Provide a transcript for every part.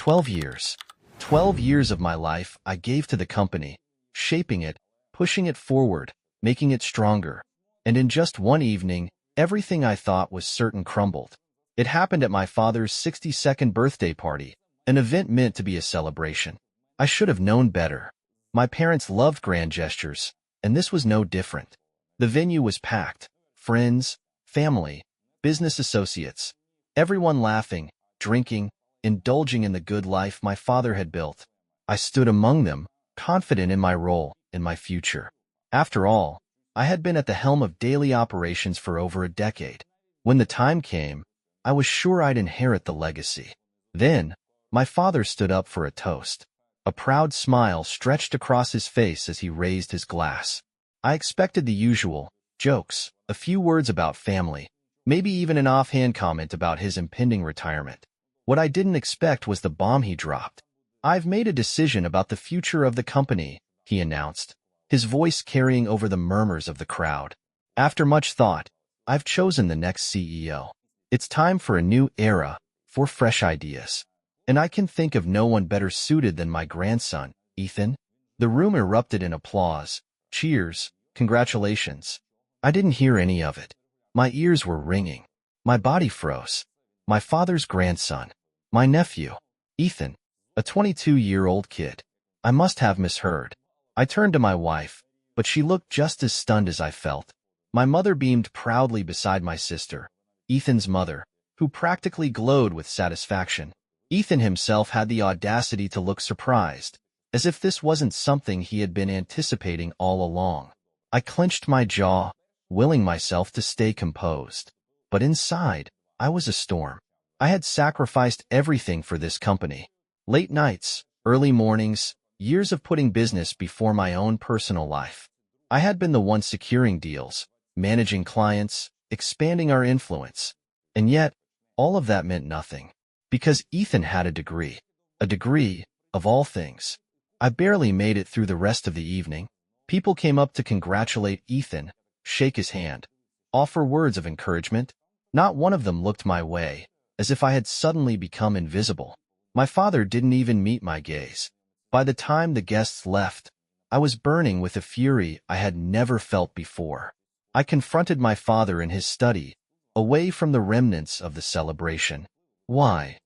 12 years. 12 years of my life I gave to the company, shaping it, pushing it forward, making it stronger. And in just one evening, everything I thought was certain crumbled. It happened at my father's 62nd birthday party, an event meant to be a celebration. I should have known better. My parents loved grand gestures, and this was no different. The venue was packed. Friends, family, business associates, everyone laughing, drinking, indulging in the good life my father had built. I stood among them, confident in my role, in my future. After all, I had been at the helm of daily operations for over a decade. When the time came, I was sure I'd inherit the legacy. Then, my father stood up for a toast. A proud smile stretched across his face as he raised his glass. I expected the usual, jokes, a few words about family, maybe even an offhand comment about his impending retirement. What I didn't expect was the bomb he dropped. "I've made a decision about the future of the company," he announced, his voice carrying over the murmurs of the crowd. "After much thought, I've chosen the next CEO. It's time for a new era, for fresh ideas. And I can think of no one better suited than my grandson, Ethan." The room erupted in applause, cheers, congratulations. I didn't hear any of it. My ears were ringing. My body froze. My father's grandson. My nephew. Ethan. A 22-year-old kid. I must have misheard. I turned to my wife, but she looked just as stunned as I felt. My mother beamed proudly beside my sister, Ethan's mother, who practically glowed with satisfaction. Ethan himself had the audacity to look surprised, as if this wasn't something he had been anticipating all along. I clenched my jaw, willing myself to stay composed. But inside, I was a storm. I had sacrificed everything for this company. Late nights, early mornings, years of putting business before my own personal life. I had been the one securing deals, managing clients, expanding our influence. And yet, all of that meant nothing. Because Ethan had a degree. A degree, of all things. I barely made it through the rest of the evening. People came up to congratulate Ethan, shake his hand, offer words of encouragement. Not one of them looked my way, as if I had suddenly become invisible. My father didn't even meet my gaze. By the time the guests left, I was burning with a fury I had never felt before. I confronted my father in his study, away from the remnants of the celebration. "Why?"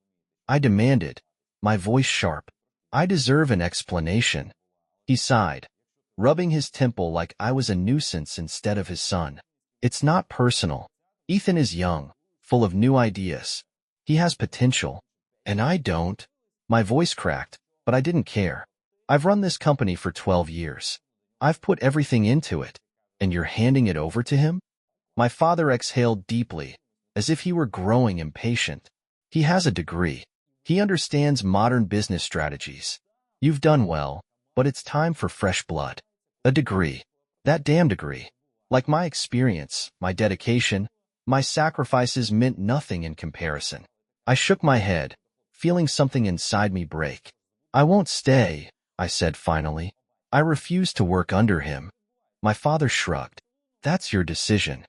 I demanded, my voice sharp. "I deserve an explanation." He sighed, rubbing his temple like I was a nuisance instead of his son. "It's not personal. Ethan is young, full of new ideas. He has potential, and I don't." My voice cracked, but I didn't care. "I've run this company for 12 years. I've put everything into it, and you're handing it over to him?" My father exhaled deeply, as if he were growing impatient. "He has a degree. He understands modern business strategies. You've done well, but it's time for fresh blood. A degree. That damn degree. Like my experience, my dedication, my sacrifices meant nothing in comparison." I shook my head, feeling something inside me break. "I won't stay," I said finally. "I refuse to work under him." My father shrugged. "That's your decision."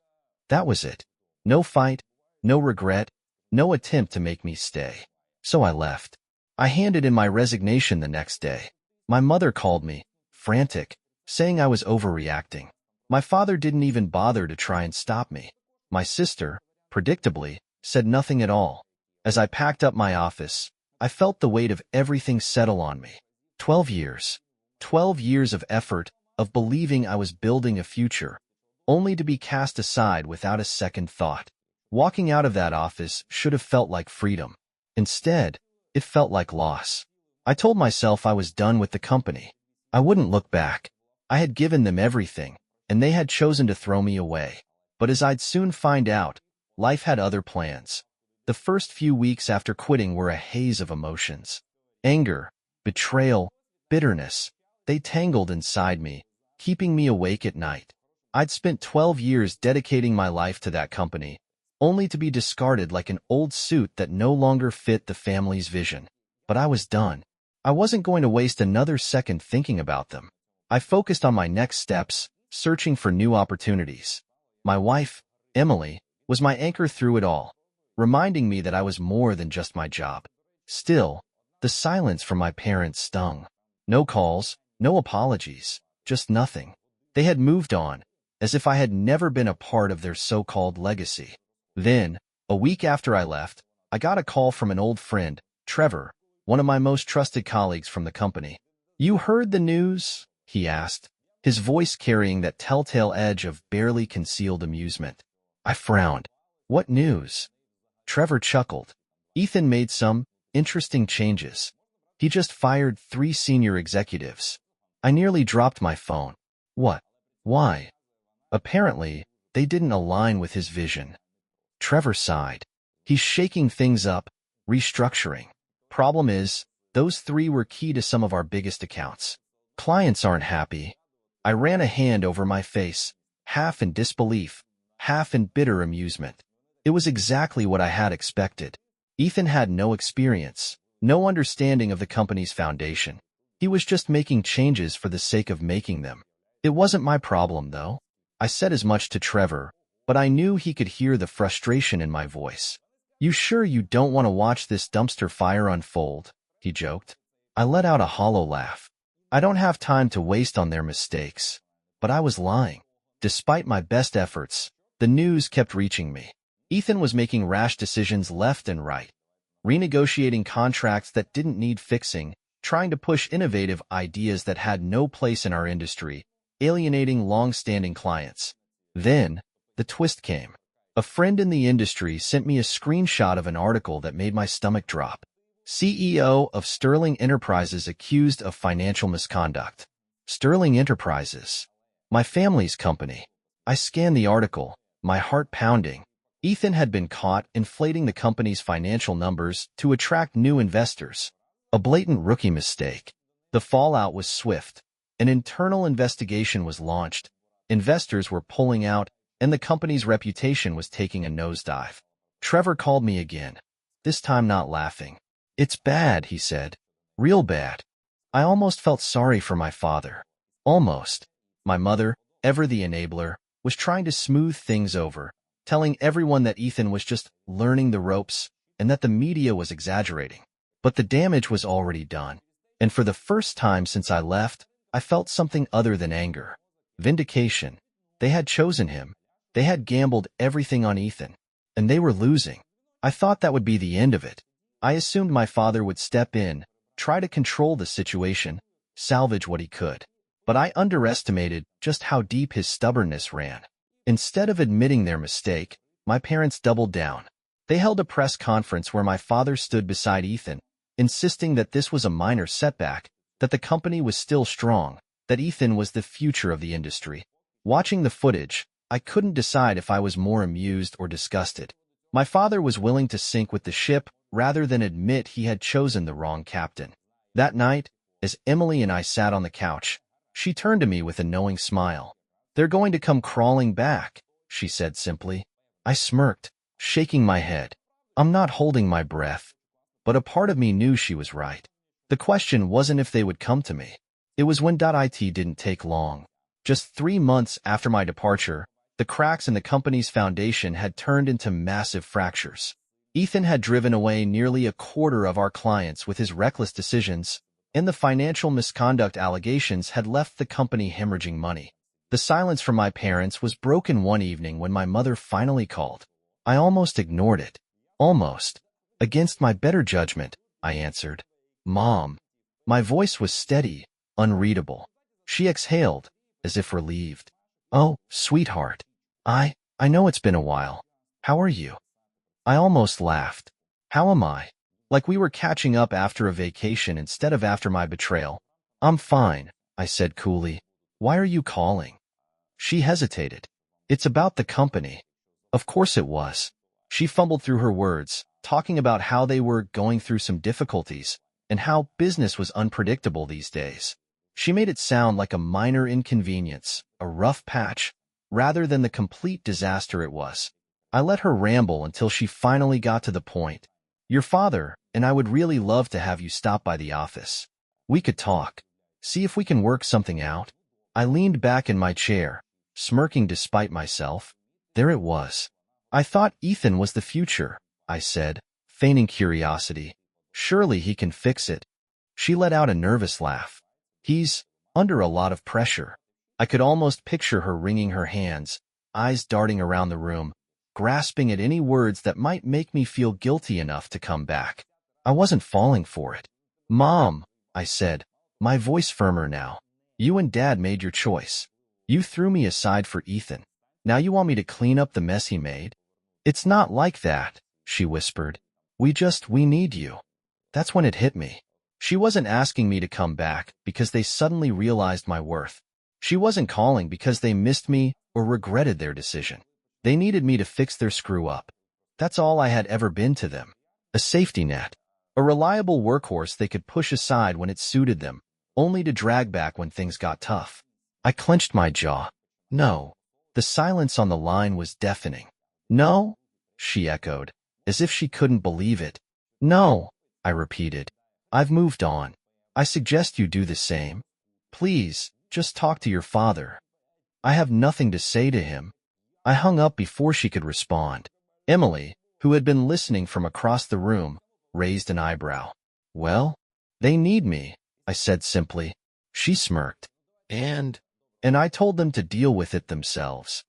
That was it. No fight, no regret, no attempt to make me stay. So I left. I handed in my resignation the next day. My mother called me, frantic, saying I was overreacting. My father didn't even bother to try and stop me. My sister, predictably, said nothing at all. As I packed up my office, I felt the weight of everything settle on me. 12 years. 12 years of effort, of believing I was building a future, only to be cast aside without a second thought. Walking out of that office should have felt like freedom. Instead, it felt like loss. I told myself I was done with the company. I wouldn't look back. I had given them everything, and they had chosen to throw me away. But as I'd soon find out, life had other plans. The first few weeks after quitting were a haze of emotions. Anger, betrayal, bitterness. They tangled inside me, keeping me awake at night. I'd spent 12 years dedicating my life to that company, only to be discarded like an old suit that no longer fit the family's vision. But I was done. I wasn't going to waste another second thinking about them. I focused on my next steps, searching for new opportunities. My wife, Emily, was my anchor through it all, reminding me that I was more than just my job. Still, The silence from my parents stung. No calls, no apologies, just nothing. They had moved on, as if I had never been a part of their so-called legacy. Then, a week after I left, I got a call from an old friend, Trevor, one of my most trusted colleagues from the company. "You heard the news?" he asked, his voice carrying that telltale edge of barely concealed amusement. I frowned. "What news?" Trevor chuckled. "Ethan made some interesting changes. He just fired 3 senior executives." I nearly dropped my phone. "What? Why?" "Apparently, they didn't align with his vision." Trevor sighed. "He's shaking things up, restructuring. Problem is, those 3 were key to some of our biggest accounts. Clients aren't happy." I ran a hand over my face, half in disbelief, half in bitter amusement. It was exactly what I had expected. Ethan had no experience, no understanding of the company's foundation. He was just making changes for the sake of making them. It wasn't my problem, though. I said as much to Trevor, but I knew he could hear the frustration in my voice. "You sure you don't want to watch this dumpster fire unfold?" he joked. I let out a hollow laugh. I don't have time to waste on their mistakes. But I was lying. Despite my best efforts, the news kept reaching me. Ethan was making rash decisions left and right, renegotiating contracts that didn't need fixing, trying to push innovative ideas that had no place in our industry, alienating long-standing clients. Then, the twist came. A friend in the industry sent me a screenshot of an article that made my stomach drop. CEO of Sterling Enterprises accused of financial misconduct. Sterling Enterprises. My family's company. I scanned the article, my heart pounding. Ethan had been caught inflating the company's financial numbers to attract new investors. A blatant rookie mistake. The fallout was swift. An internal investigation was launched. Investors were pulling out, and the company's reputation was taking a nosedive. Trevor called me again, this time not laughing. "It's bad," he said. "Real bad." I almost felt sorry for my father. Almost. My mother, ever the enabler, was trying to smooth things over, telling everyone that Ethan was just learning the ropes and that the media was exaggerating. But the damage was already done. And for the first time since I left, I felt something other than anger. Vindication. They had chosen him. They had gambled everything on Ethan. And they were losing. I thought that would be the end of it. I assumed my father would step in, try to control the situation, salvage what he could. But I underestimated just how deep his stubbornness ran. Instead of admitting their mistake, my parents doubled down. They held a press conference where my father stood beside Ethan, insisting that this was a minor setback, that the company was still strong, that Ethan was the future of the industry. Watching the footage, I couldn't decide if I was more amused or disgusted. My father was willing to sink with the ship rather than admit he had chosen the wrong captain. That night, as Emily and I sat on the couch, she turned to me with a knowing smile. "They're going to come crawling back," she said simply. I smirked, shaking my head. I'm not holding my breath. But a part of me knew she was right. The question wasn't if they would come to me. It was when .it didn't take long. Just 3 months after my departure, the cracks in the company's foundation had turned into massive fractures. Ethan had driven away nearly a quarter of our clients with his reckless decisions, and the financial misconduct allegations had left the company hemorrhaging money. The silence from my parents was broken one evening when my mother finally called. I almost ignored it. Almost. Against my better judgment, I answered. "Mom." My voice was steady, unreadable. She exhaled, as if relieved. "Oh, sweetheart. I know it's been a while. How are you?" I almost laughed. How am I? Like we were catching up after a vacation instead of after my betrayal. "I'm fine," I said coolly. "Why are you calling?" She hesitated. "It's about the company." Of course it was. She fumbled through her words, talking about how they were going through some difficulties and how business was unpredictable these days. She made it sound like a minor inconvenience, a rough patch, rather than the complete disaster it was. I let her ramble until she finally got to the point. "Your father and I would really love to have you stop by the office. We could talk. See if we can work something out." I leaned back in my chair, smirking despite myself. There it was. "I thought Ethan was the future," I said, feigning curiosity. Surely he can fix it. She let out a nervous laugh. He's under a lot of pressure. I could almost picture her wringing her hands, eyes darting around the room, grasping at any words that might make me feel guilty enough to come back. I wasn't falling for it. Mom, I said, my voice firmer now. You and Dad made your choice. You threw me aside for Ethan. Now you want me to clean up the mess he made? It's not like that, she whispered. We need you. That's when it hit me. She wasn't asking me to come back because they suddenly realized my worth. She wasn't calling because they missed me or regretted their decision. They needed me to fix their screw-up. That's all I had ever been to them. A safety net. A reliable workhorse they could push aside when it suited them, only to drag back when things got tough. I clenched my jaw. No. The silence on the line was deafening. No? She echoed, as if she couldn't believe it. No, I repeated. I've moved on. I suggest you do the same. Please, just talk to your father. I have nothing to say to him. I hung up before she could respond. Emily, who had been listening from across the room, raised an eyebrow. Well, they need me, I said simply. She smirked. And I told them to deal with it themselves.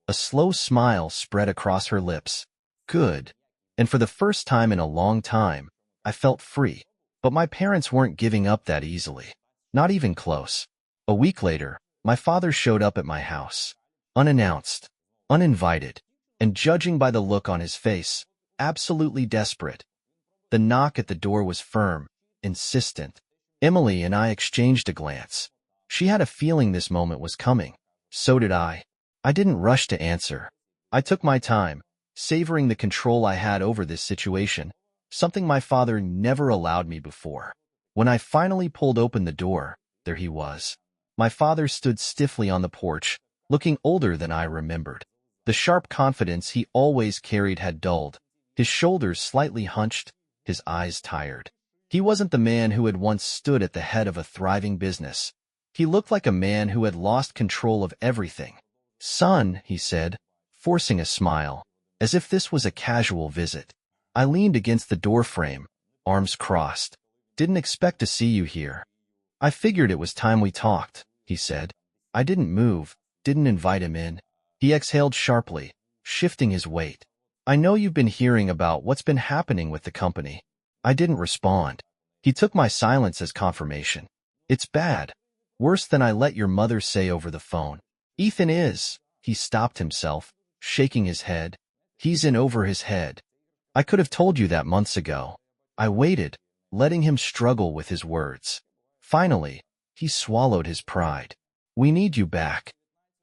A slow smile spread across her lips. Good. And for the first time in a long time, I felt free. But my parents weren't giving up that easily. Not even close. A week later, my father showed up at my house. Unannounced, uninvited, and judging by the look on his face, absolutely desperate. The knock at the door was firm, insistent. Emily and I exchanged a glance. She had a feeling this moment was coming. So did I. I didn't rush to answer. I took my time, savoring the control I had over this situation, something my father never allowed me before. When I finally pulled open the door, there he was. My father stood stiffly on the porch, looking older than I remembered. The sharp confidence he always carried had dulled, his shoulders slightly hunched, his eyes tired. He wasn't the man who had once stood at the head of a thriving business. He looked like a man who had lost control of everything. Son, he said, forcing a smile, as if this was a casual visit. I leaned against the doorframe, arms crossed. Didn't expect to see you here. I figured it was time we talked, he said. I didn't move, didn't invite him in. He exhaled sharply, shifting his weight. I know you've been hearing about what's been happening with the company. I didn't respond. He took my silence as confirmation. It's bad. Worse than I let your mother say over the phone. Ethan is. He stopped himself, shaking his head. He's in over his head. I could have told you that months ago. I waited, letting him struggle with his words. Finally, he swallowed his pride. We need you back.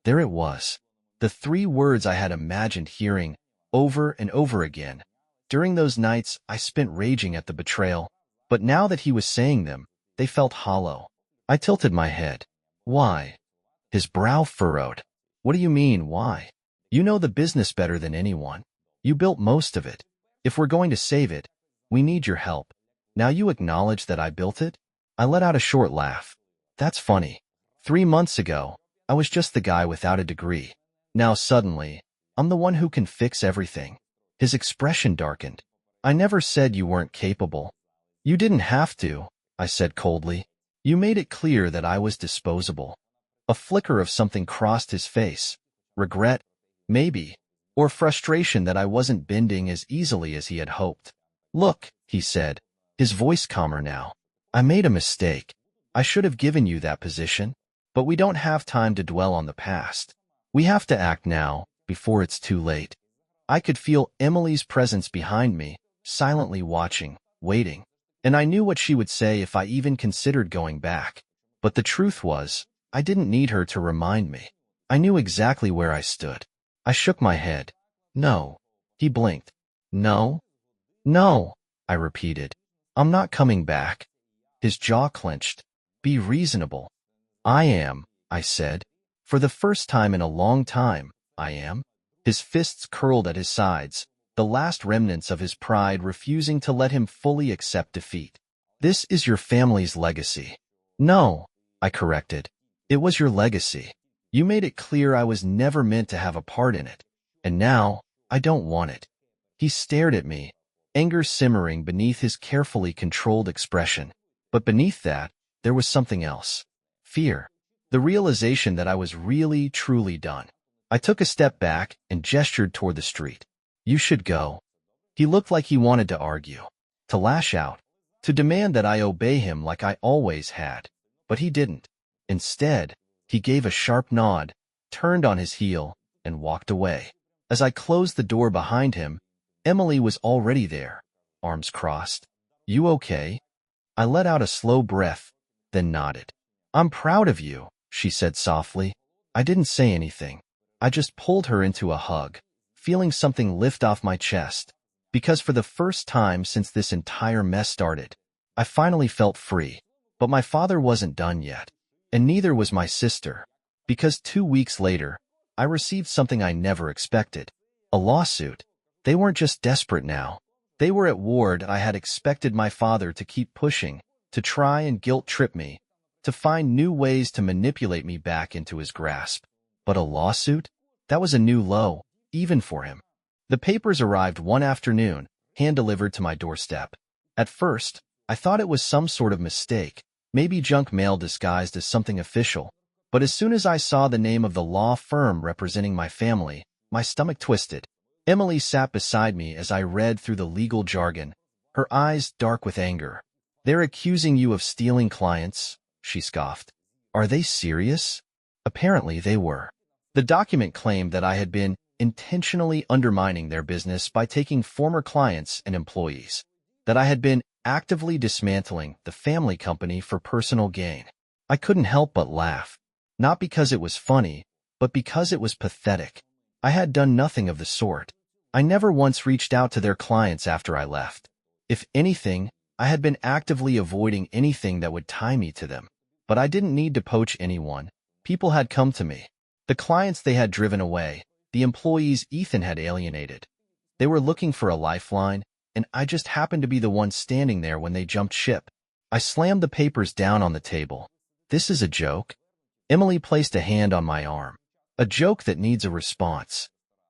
There it was. The 3 words I had imagined hearing over and over again. During those nights, I spent raging at the betrayal. But now that he was saying them, they felt hollow. I tilted my head. Why? His brow furrowed. What do you mean, why? You know the business better than anyone. You built most of it. If we're going to save it, we need your help. Now you acknowledge that I built it? I let out a short laugh. That's funny. 3 months ago, I was just the guy without a degree. Now suddenly, I'm the one who can fix everything. His expression darkened. I never said you weren't capable. You didn't have to, I said coldly. You made it clear that I was disposable. A flicker of something crossed his face. Regret, maybe, or frustration that I wasn't bending as easily as he had hoped. Look, he said, his voice calmer now. I made a mistake. I should have given you that position, but we don't have time to dwell on the past. We have to act now, before it's too late. I could feel Emily's presence behind me, silently watching, waiting. And I knew what she would say if I even considered going back. But the truth was, I didn't need her to remind me. I knew exactly where I stood. I shook my head. No. He blinked. No? No, I repeated. I'm not coming back. His jaw clenched. Be reasonable. I am, I said. For the first time in a long time, I am. His fists curled at his sides, the last remnants of his pride refusing to let him fully accept defeat. This is your family's legacy. No, I corrected. It was your legacy. You made it clear I was never meant to have a part in it. And now, I don't want it. He stared at me, anger simmering beneath his carefully controlled expression. But beneath that, there was something else. Fear. The realization that I was really, truly done. I took a step back and gestured toward the street. You should go. He looked like he wanted to argue, to lash out, to demand that I obey him like I always had. But he didn't. Instead, he gave a sharp nod, turned on his heel, and walked away. As I closed the door behind him, Emily was already there, arms crossed. You okay? I let out a slow breath, then nodded. I'm proud of you, she said softly. I didn't say anything. I just pulled her into a hug, feeling something lift off my chest, because for the first time since this entire mess started, I finally felt free. But my father wasn't done yet, and neither was my sister, because 2 weeks later, I received something I never expected. A lawsuit. They weren't just desperate now. They were at war, and I had expected my father to keep pushing, to try and guilt-trip me, to find new ways to manipulate me back into his grasp. But a lawsuit? That was a new low, even for him. The papers arrived one afternoon, hand-delivered to my doorstep. At first, I thought it was some sort of mistake, maybe junk mail disguised as something official. But as soon as I saw the name of the law firm representing my family, my stomach twisted. Emily sat beside me as I read through the legal jargon, her eyes dark with anger. They're accusing you of stealing clients, she scoffed. Are they serious? Apparently they were. The document claimed that I had been intentionally undermining their business by taking former clients and employees, that I had been actively dismantling the family company for personal gain. I couldn't help but laugh, not because it was funny, but because it was pathetic. I had done nothing of the sort. I never once reached out to their clients after I left. If anything, I had been actively avoiding anything that would tie me to them. But I didn't need to poach anyone. People had come to me. The clients they had driven away, the employees Ethan had alienated. They were looking for a lifeline, and I just happened to be the one standing there when they jumped ship. I slammed the papers down on the table. This is a joke. Emily placed a hand on my arm. A joke that needs a response.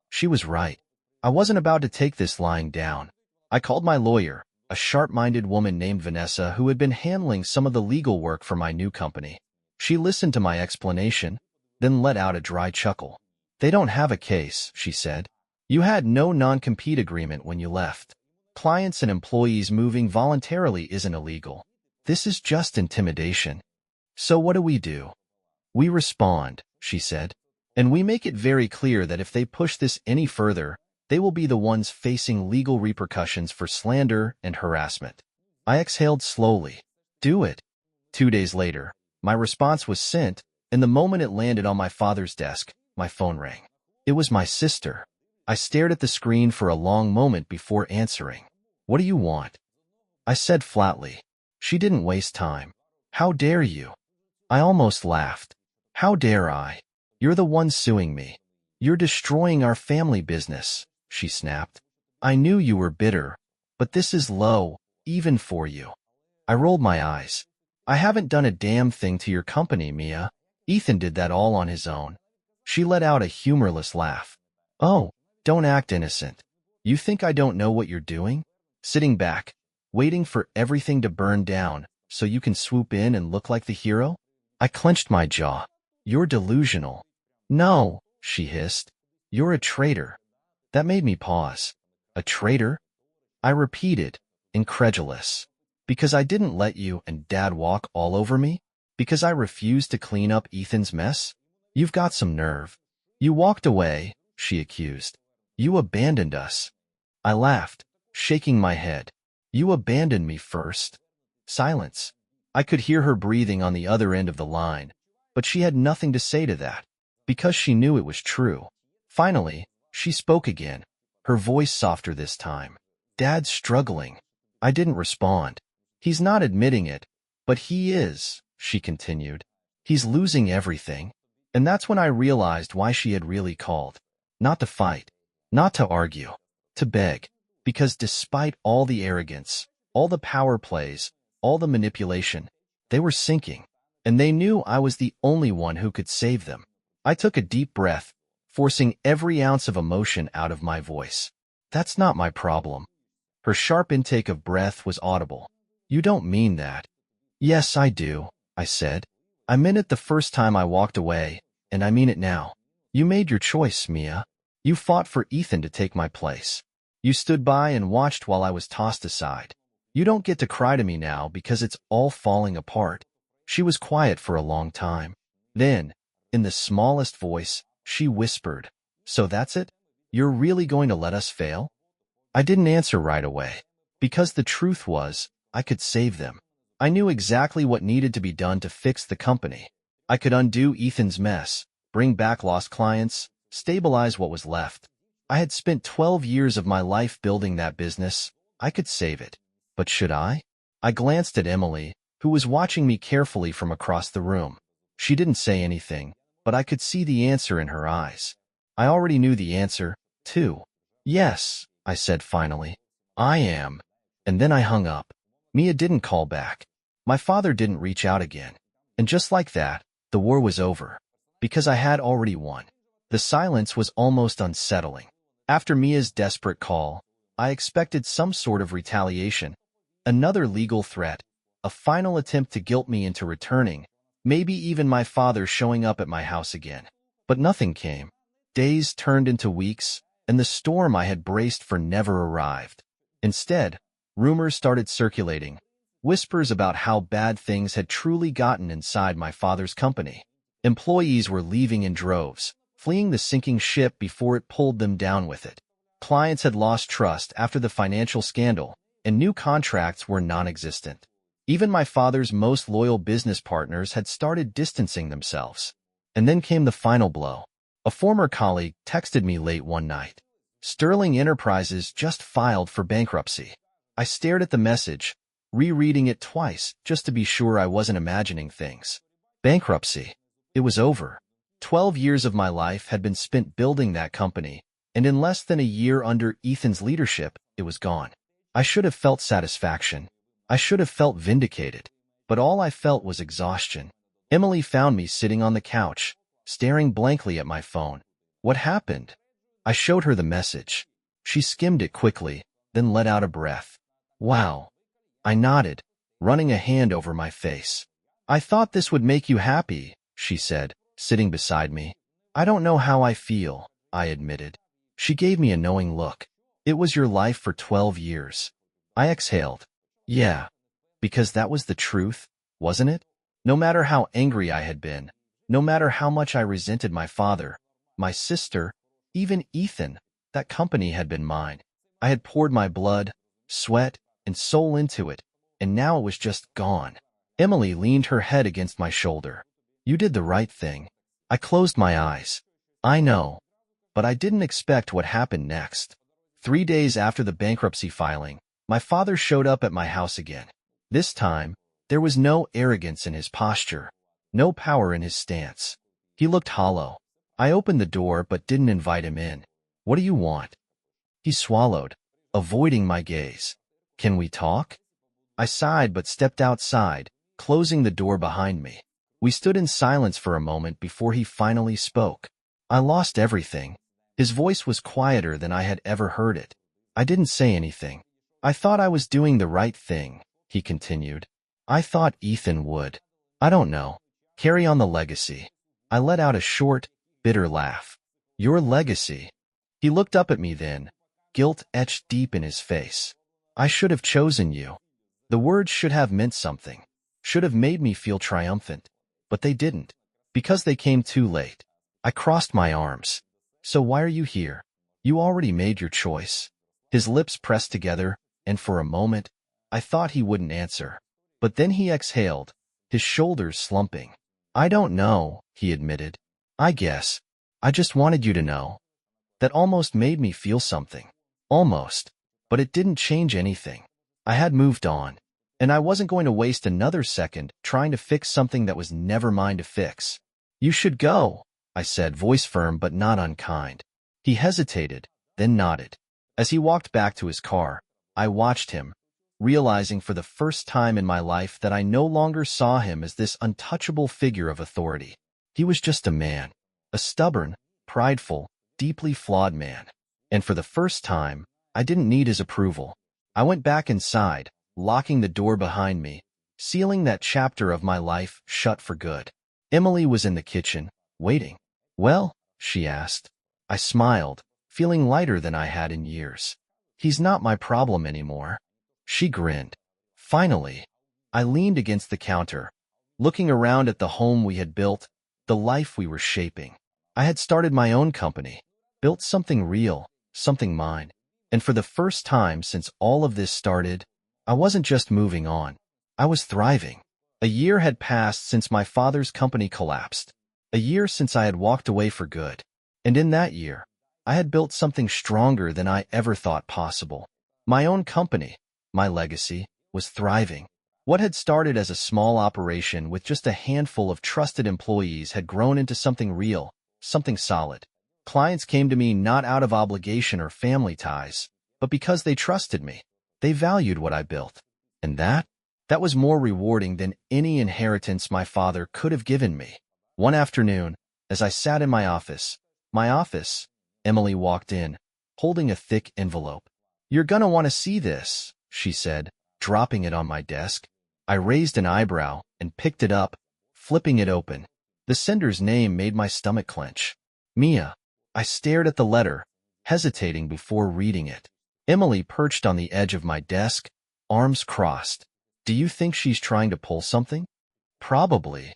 She was right. I wasn't about to take this lying down. I called my lawyer, a sharp-minded woman named Vanessa who had been handling some of the legal work for my new company. She listened to my explanation, then let out a dry chuckle. They don't have a case, she said. You had no non-compete agreement when you left. Clients and employees moving voluntarily isn't illegal. This is just intimidation. So what do? We respond, she said. And we make it very clear that if they push this any further, they will be the ones facing legal repercussions for slander and harassment. I exhaled slowly. Do it. 2 days later, my response was sent, and the moment it landed on my father's desk, my phone rang. It was my sister. I stared at the screen for a long moment before answering. What do you want? I said flatly. She didn't waste time. How dare you? I almost laughed. How dare I? You're the one suing me. You're destroying our family business, she snapped. I knew you were bitter, but this is low, even for you. I rolled my eyes. I haven't done a damn thing to your company, Mia. Ethan did that all on his own. She let out a humorless laugh. Oh, don't act innocent. You think I don't know what you're doing? Sitting back, waiting for everything to burn down so you can swoop in and look like the hero? I clenched my jaw. You're delusional. No, she hissed. You're a traitor. That made me pause. A traitor? I repeated, incredulous. Because I didn't let you and Dad walk all over me? Because I refused to clean up Ethan's mess? You've got some nerve. You walked away, she accused. You abandoned us. I laughed, shaking my head. You abandoned me first. Silence. I could hear her breathing on the other end of the line, but she had nothing to say to that, because she knew it was true. Finally, she spoke again, her voice softer this time. Dad's struggling. I didn't respond. He's not admitting it, but he is, she continued. He's losing everything. And that's when I realized why she had really called. Not to fight, not to argue, to beg. Because despite all the arrogance, all the power plays, all the manipulation, they were sinking, and they knew I was the only one who could save them. I took a deep breath, forcing every ounce of emotion out of my voice. That's not my problem. Her sharp intake of breath was audible. You don't mean that. Yes, I do, I said. I meant it the first time I walked away, and I mean it now. You made your choice, Mia. You fought for Ethan to take my place. You stood by and watched while I was tossed aside. You don't get to cry to me now because it's all falling apart. She was quiet for a long time. Then, in the smallest voice, she whispered, So that's it? You're really going to let us fail? I didn't answer right away, because the truth was, I could save them. I knew exactly what needed to be done to fix the company. I could undo Ethan's mess, bring back lost clients, stabilize what was left. I had spent 12 years of my life building that business. I could save it. But should I? I glanced at Emily, who was watching me carefully from across the room. She didn't say anything, but I could see the answer in her eyes. I already knew the answer, too. Yes, I said finally. I am. And then I hung up. Mia didn't call back. My father didn't reach out again. And just like that, the war was over. Because I had already won. The silence was almost unsettling. After Mia's desperate call, I expected some sort of retaliation. Another legal threat. A final attempt to guilt me into returning. Maybe even my father showing up at my house again. But nothing came. Days turned into weeks, and the storm I had braced for never arrived. Instead, rumors started circulating, whispers about how bad things had truly gotten inside my father's company. Employees were leaving in droves, fleeing the sinking ship before it pulled them down with it. Clients had lost trust after the financial scandal, and new contracts were non-existent. Even my father's most loyal business partners had started distancing themselves. And then came the final blow. A former colleague texted me late one night. Sterling Enterprises just filed for bankruptcy. I stared at the message, rereading it twice just to be sure I wasn't imagining things. Bankruptcy. It was over. 12 years of my life had been spent building that company, and in less than a year under Ethan's leadership, it was gone. I should have felt satisfaction. I should have felt vindicated. But all I felt was exhaustion. Emily found me sitting on the couch, staring blankly at my phone. What happened? I showed her the message. She skimmed it quickly, then let out a breath. Wow. I nodded, running a hand over my face. I thought this would make you happy, she said, sitting beside me. I don't know how I feel, I admitted. She gave me a knowing look. It was your life for 12 years. I exhaled. Yeah. Because that was the truth, wasn't it? No matter how angry I had been, no matter how much I resented my father, my sister, even Ethan, that company had been mine. I had poured my blood, sweat, and soul into it, and now it was just gone. Emily leaned her head against my shoulder. You did the right thing. I closed my eyes. I know. But I didn't expect what happened next. 3 days after the bankruptcy filing, my father showed up at my house again. This time, there was no arrogance in his posture, no power in his stance. He looked hollow. I opened the door but didn't invite him in. What do you want? He swallowed, avoiding my gaze. Can we talk? I sighed but stepped outside, closing the door behind me. We stood in silence for a moment before he finally spoke. I lost everything. His voice was quieter than I had ever heard it. I didn't say anything. I thought I was doing the right thing, he continued. I thought Ethan would. I don't know. Carry on the legacy. I let out a short, bitter laugh. Your legacy. He looked up at me then, guilt etched deep in his face. I should have chosen you. The words should have meant something, should have made me feel triumphant. But they didn't, because they came too late. I crossed my arms. So why are you here? You already made your choice. His lips pressed together, and for a moment, I thought he wouldn't answer. But then he exhaled, his shoulders slumping. I don't know, he admitted. I guess. I just wanted you to know. That almost made me feel something. Almost. But it didn't change anything. I had moved on. And I wasn't going to waste another second trying to fix something that was never mine to fix. You should go, I said, voice firm but not unkind. He hesitated, then nodded. As he walked back to his car, I watched him, realizing for the first time in my life that I no longer saw him as this untouchable figure of authority. He was just a man, a stubborn, prideful, deeply flawed man. And for the first time, I didn't need his approval. I went back inside, locking the door behind me, sealing that chapter of my life shut for good. Emily was in the kitchen, waiting. "Well?" she asked. I smiled, feeling lighter than I had in years. "He's not my problem anymore." She grinned. Finally. I leaned against the counter, looking around at the home we had built, the life we were shaping. I had started my own company, built something real, something mine. And for the first time since all of this started, I wasn't just moving on. I was thriving. A year had passed since my father's company collapsed. A year since I had walked away for good. And in that year, I had built something stronger than I ever thought possible. My own company, my legacy, was thriving. What had started as a small operation with just a handful of trusted employees had grown into something real, something solid. Clients came to me not out of obligation or family ties, but because they trusted me. They valued what I built. And that was more rewarding than any inheritance my father could have given me. One afternoon, as I sat in my office, Emily walked in, holding a thick envelope. "You're gonna want to see this," she said, dropping it on my desk. I raised an eyebrow and picked it up, flipping it open. The sender's name made my stomach clench. Mia. I stared at the letter, hesitating before reading it. Emily perched on the edge of my desk, arms crossed. "Do you think she's trying to pull something?" "Probably."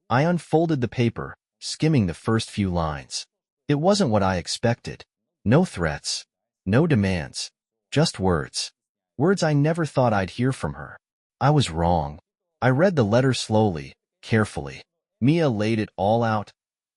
I unfolded the paper, skimming the first few lines. It wasn't what I expected. No threats, no demands, just words. Words I never thought I'd hear from her. I was wrong. I read the letter slowly, carefully. Mia laid it all out.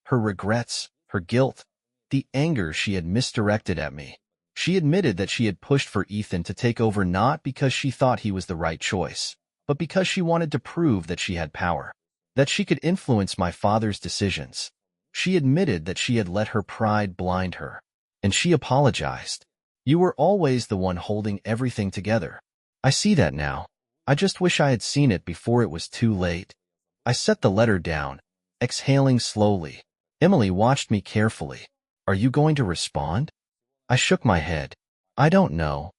Her regrets, her guilt, the anger she had misdirected at me. She admitted that she had pushed for Ethan to take over not because she thought he was the right choice, but because she wanted to prove that she had power, that she could influence my father's decisions. She admitted that she had let her pride blind her, and she apologized. "You were always the one holding everything together. I see that now. I just wish I had seen it before it was too late." I set the letter down, exhaling slowly. Emily watched me carefully. "Are you going to respond?" I shook my head. "I don't know."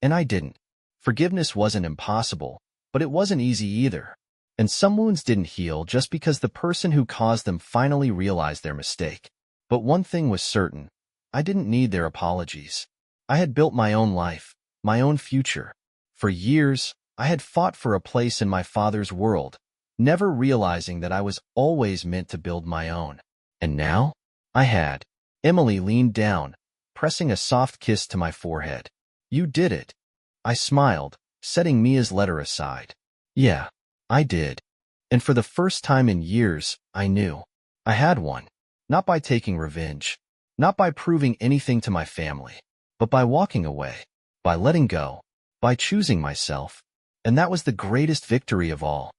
And I didn't. Forgiveness wasn't impossible, but it wasn't easy either. And some wounds didn't heal just because the person who caused them finally realized their mistake. But one thing was certain. I didn't need their apologies. I had built my own life, my own future. For years, I had fought for a place in my father's world, never realizing that I was always meant to build my own. And now, I had. Emily leaned down, pressing a soft kiss to my forehead. "You did it." I smiled, setting Mia's letter aside. "Yeah, I did." And for the first time in years, I knew. I had one. Not by taking revenge, not by proving anything to my family, but by walking away, by letting go, by choosing myself. And that was the greatest victory of all.